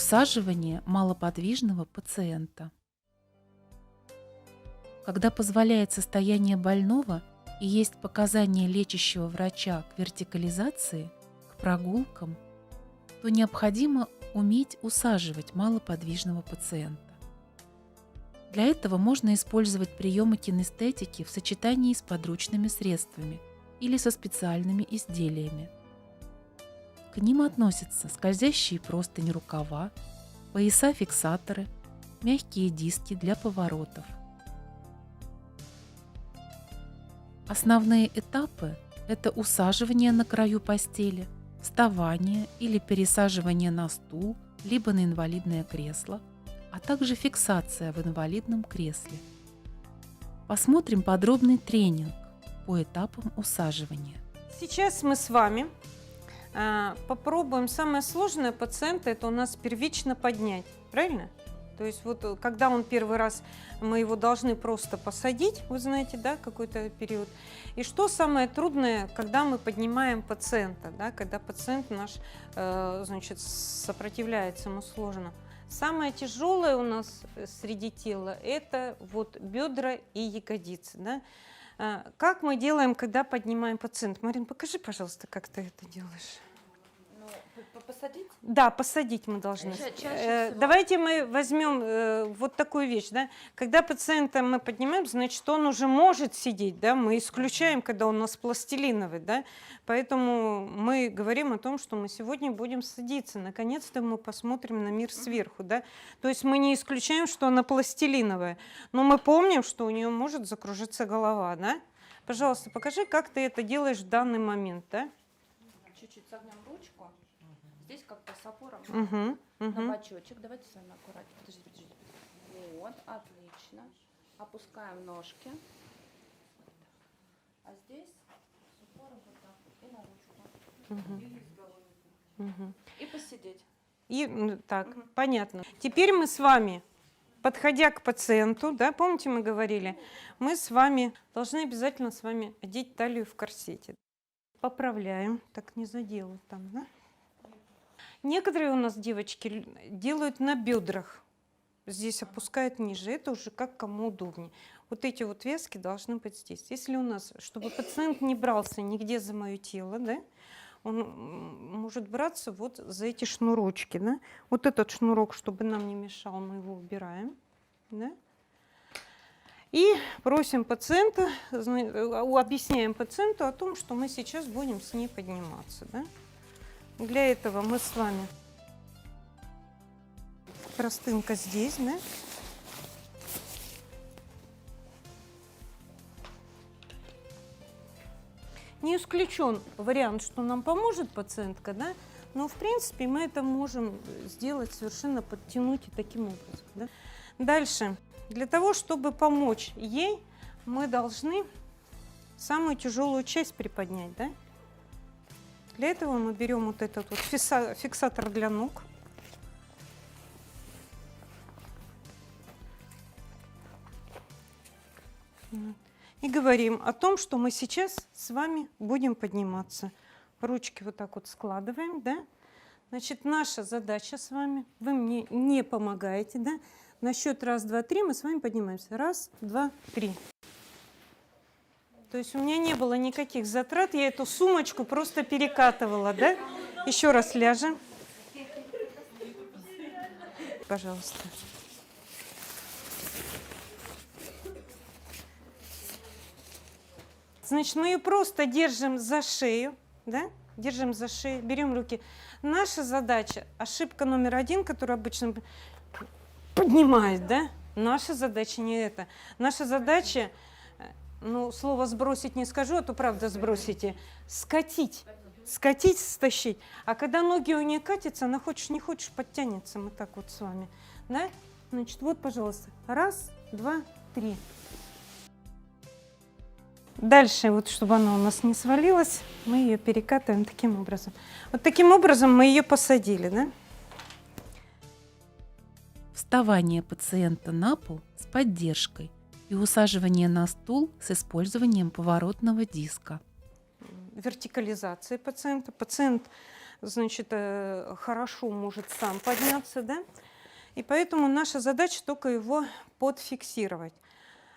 Усаживание малоподвижного пациента. Когда позволяет состояние больного и есть показания лечащего врача к вертикализации, к прогулкам, то необходимо уметь усаживать малоподвижного пациента. Для этого можно использовать приемы кинестетики в сочетании с подручными средствами или со специальными изделиями. К ним относятся скользящие простыни рукава, пояса-фиксаторы, мягкие диски для поворотов. Основные этапы – это усаживание на краю постели, вставание или пересаживание на стул, либо на инвалидное кресло, а также фиксация в инвалидном кресле. Посмотрим подробный тренинг по этапам усаживания. Сейчас мы с вами попробуем. Самое сложное пациента — это у нас первично поднять, правильно? То есть вот когда он первый раз, мы его должны просто посадить, вы знаете, да, какой-то период. И что самое трудное, когда мы поднимаем пациента, да, когда пациент наш, значит, сопротивляется, ему сложно. Самое тяжелое у нас среди тела — это вот бедра и ягодицы, да. Как мы делаем, когда поднимаем пациента? Марин, покажи, пожалуйста, как ты это делаешь. Посадить? Да, посадить мы должны. Давайте мы возьмем вот такую вещь, да. Когда пациента мы поднимаем, значит, он уже может сидеть, да. Мы исключаем, когда он у нас пластилиновый, да. Поэтому мы говорим о том, что мы сегодня будем садиться. Наконец-то мы посмотрим на мир сверху, да. То есть мы не исключаем, что она пластилиновая, но мы помним, что у нее может закружиться голова, да. Пожалуйста, покажи, как ты это делаешь в данный момент, да. Чуть-чуть согнем ручку. Здесь как-то с опором на бочочек. Давайте с вами аккуратнее. Подождите. Вот, отлично. Опускаем ножки. А здесь с упором вот так. И на ручку. И посидеть. И так, понятно. Теперь мы с вами, подходя к пациенту, да, помните, мы говорили, мы с вами должны обязательно с вами одеть талию в корсете. Поправляем, так не заделают там, да? Некоторые у нас девочки делают на бедрах. Здесь опускают ниже. Это уже как кому удобнее. Вот эти вот вески должны быть здесь. Если у нас, чтобы пациент не брался нигде за мое тело, да, он может браться вот за эти шнурочки, да. Вот этот шнурок, чтобы нам не мешал, мы его убираем, да. И просим пациента, объясняем пациенту о том, что мы сейчас будем с ней подниматься, да. Для этого мы с вами простынка здесь, да? Не исключен вариант, что нам поможет пациентка, да? Но в принципе мы это можем сделать совершенно, подтянуть и таким образом, да? Дальше. Для того, чтобы помочь ей, мы должны самую тяжелую часть приподнять, да? Для этого мы берем вот этот вот фиксатор для ног. И говорим о том, что мы сейчас с вами будем подниматься. Ручки вот так вот складываем, да? Значит, наша задача с вами, вы мне не помогаете, да? На счет раз, два, три мы с вами поднимаемся. Раз, два, три. То есть у меня не было никаких затрат, я эту сумочку просто перекатывала, да? Еще раз ляжем. Пожалуйста. Значит, мы ее просто держим за шею, да? Держим за шею, берем руки. Наша задача, ошибка номер один, которую обычно поднимает, да? Наша задача не это. Наша задача, ну, слово «сбросить» не скажу, а то правда сбросите. Скатить. Скатить, стащить. А когда ноги у нее катятся, она хочешь не хочешь подтянется. Мы так вот с вами. Да? Значит, вот, пожалуйста. Раз, два, три. Дальше, вот чтобы она у нас не свалилась, мы ее перекатываем таким образом. Вот таким образом мы ее посадили, да? Вставание пациента на пол с поддержкой и усаживание на стул с использованием поворотного диска. Вертикализация пациента. Пациент значит, хорошо может сам подняться, да? И поэтому наша задача только его подфиксировать.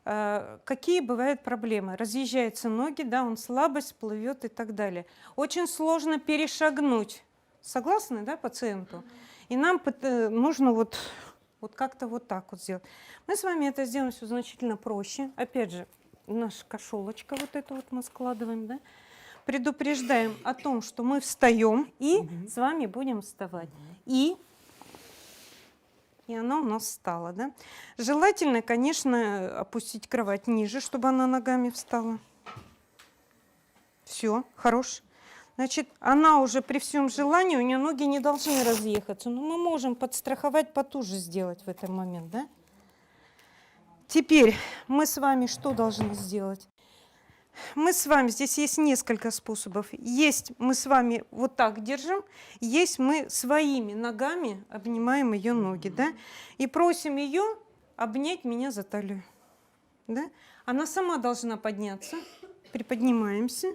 Какие бывают проблемы? Разъезжаются ноги, да, он слабость, плывет и так далее. Очень сложно перешагнуть. Согласны, да, пациенту? И нам нужно вот как-то вот так вот сделать. Мы с вами это сделаем все значительно проще. Опять же, наша кошелочка, вот эту вот мы складываем, да? Предупреждаем о том, что мы встаем и с вами будем вставать. И она у нас встала, да? Желательно, конечно, опустить кровать ниже, чтобы она ногами встала. Все, хорош. Значит, она уже при всем желании, у нее ноги не должны разъехаться, но мы можем подстраховать, потуже сделать в этот момент, да? Теперь мы с вами что должны сделать? Мы с вами, здесь есть несколько способов. Есть мы с вами вот так держим, есть мы своими ногами обнимаем ее ноги, да, и просим ее обнять меня за талию, да. Она сама должна подняться, приподнимаемся,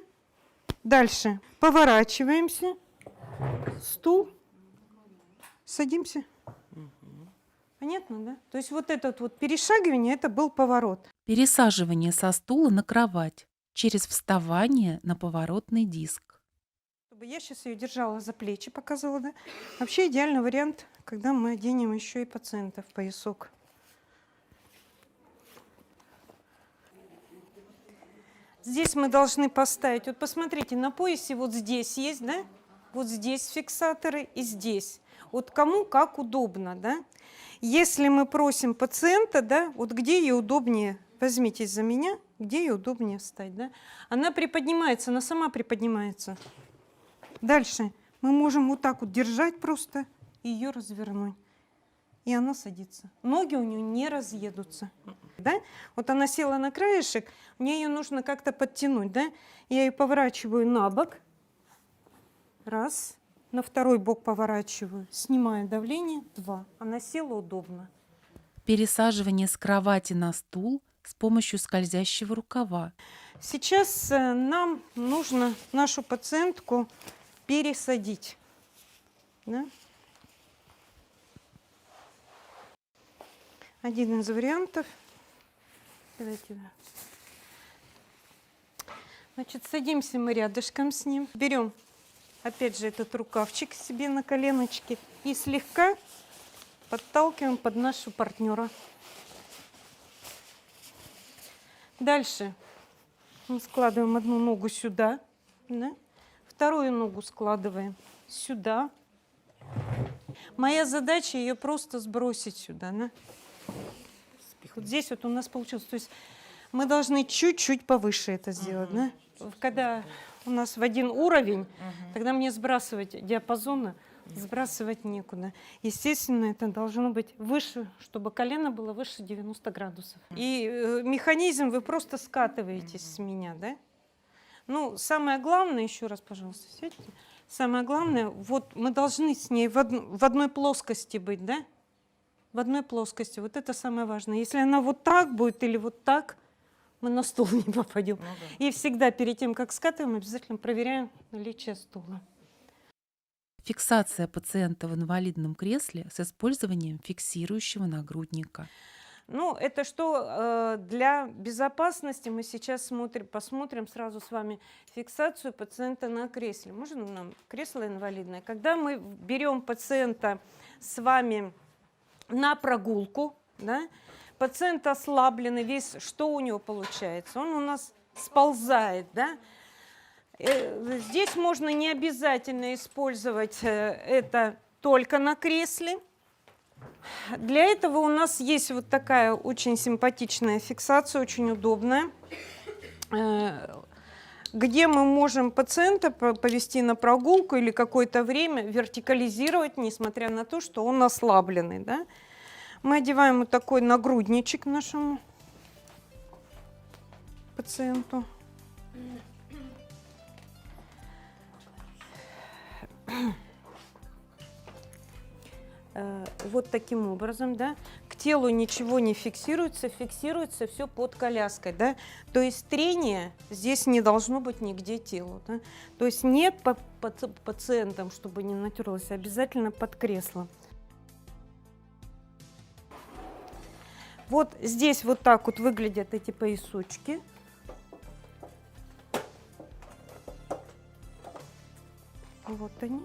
дальше поворачиваемся, стул, садимся. Понятно, да? То есть вот это вот перешагивание, это был поворот. Пересаживание со стула на кровать через вставание на поворотный диск. Чтобы я сейчас ее держала за плечи, показывала, да? Вообще идеальный вариант, когда мы оденем еще и пациента в поясок. Здесь мы должны поставить, вот посмотрите, на поясе вот здесь есть, да? Вот здесь фиксаторы и здесь. Вот кому как удобно, да? Если мы просим пациента, да, вот где ей удобнее, возьмитесь за меня, где ей удобнее встать, да? Она приподнимается, она сама приподнимается. Дальше мы можем вот так вот держать просто и ее развернуть. И она садится. Ноги у нее не разъедутся. Да? Вот она села на краешек, мне ее нужно как-то подтянуть, да? Я ее поворачиваю на бок. Раз. На второй бок поворачиваю, снимаю давление. 2. Она села удобно. Пересаживание с кровати на стул с помощью скользящего рукава. Сейчас нам нужно нашу пациентку пересадить. Да? Один из вариантов. Давайте. Значит, садимся мы рядышком с ним. Берем, опять же, этот рукавчик себе на коленочки и слегка подталкиваем под нашего партнера. Дальше мы складываем одну ногу сюда, да? Вторую ногу складываем сюда. Моя задача ее просто сбросить сюда. Да? Вот здесь вот у нас получилось. То есть мы должны чуть-чуть повыше это сделать. Да? Когда у нас в один уровень, тогда мне сбрасывать диапазона, сбрасывать некуда. Естественно, это должно быть выше, чтобы колено было выше 90 градусов. И механизм вы просто скатываетесь с меня, да? Ну, самое главное, еще раз, пожалуйста, сядьте. Самое главное, вот мы должны с ней в одной плоскости быть, да? В одной плоскости. Вот это самое важное. Если она вот так будет или вот так, мы на стул не попадем. Ну, да. И всегда перед тем, как скатываем, обязательно проверяем наличие стула. Фиксация пациента в инвалидном кресле с использованием фиксирующего нагрудника. Ну, это что для безопасности мы сейчас посмотрим сразу с вами фиксацию пациента на кресле. Можно нам кресло инвалидное? Когда мы берем пациента с вами на прогулку, да, пациент ослабленный, весь, что у него получается? Он у нас сползает, да? Здесь можно не обязательно использовать это только на кресле. Для этого у нас есть вот такая очень симпатичная фиксация, очень удобная, где мы можем пациента повести на прогулку или какое-то время вертикализировать, несмотря на то, что он ослабленный. Да? Мы одеваем вот такой нагрудничек нашему пациенту. Вот таким образом, да, к телу ничего не фиксируется, фиксируется все под коляской, да, то есть трения здесь не должно быть нигде телу, да? То есть не пациентам, чтобы не натерлось, обязательно под кресло. Вот здесь вот так вот выглядят эти поясочки. Вот они.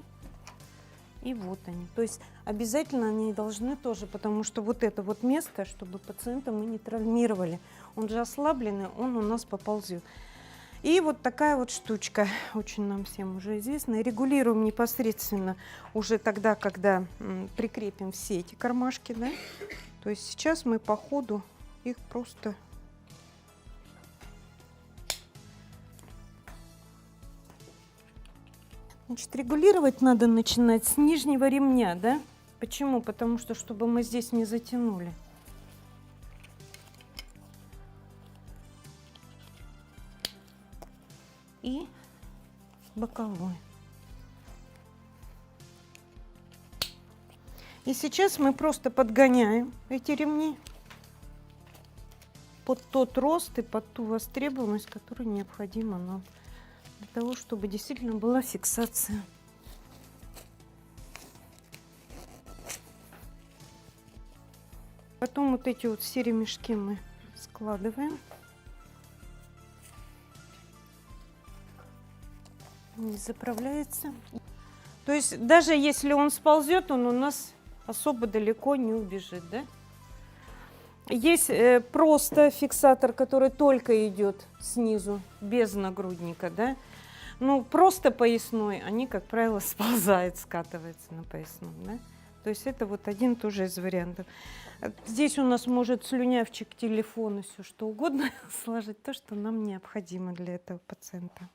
И вот они. То есть обязательно они должны тоже, потому что вот это вот место, чтобы пациента мы не травмировали. Он же ослабленный, он у нас поползет. И вот такая вот штучка, очень нам всем уже известна. Регулируем непосредственно уже тогда, когда прикрепим все эти кармашки, да. То есть сейчас мы по ходу их просто... Значит, регулировать надо начинать с нижнего ремня, да? Почему? Потому что, чтобы мы здесь не затянули. И боковой. И сейчас мы просто подгоняем эти ремни под тот рост и под ту востребованность, которая необходима нам для того, чтобы действительно была фиксация. Потом вот эти вот все ремешки мы складываем. Не заправляется. То есть даже если он сползет, он у нас особо далеко не убежит, да? Есть просто фиксатор, который только идет снизу, без нагрудника, да? Ну, просто поясной, они, как правило, сползают, скатываются на поясном, да? То есть это вот один тоже из вариантов. Здесь у нас может слюнявчик, телефон и все что угодно сложить, то, что нам необходимо для этого пациента.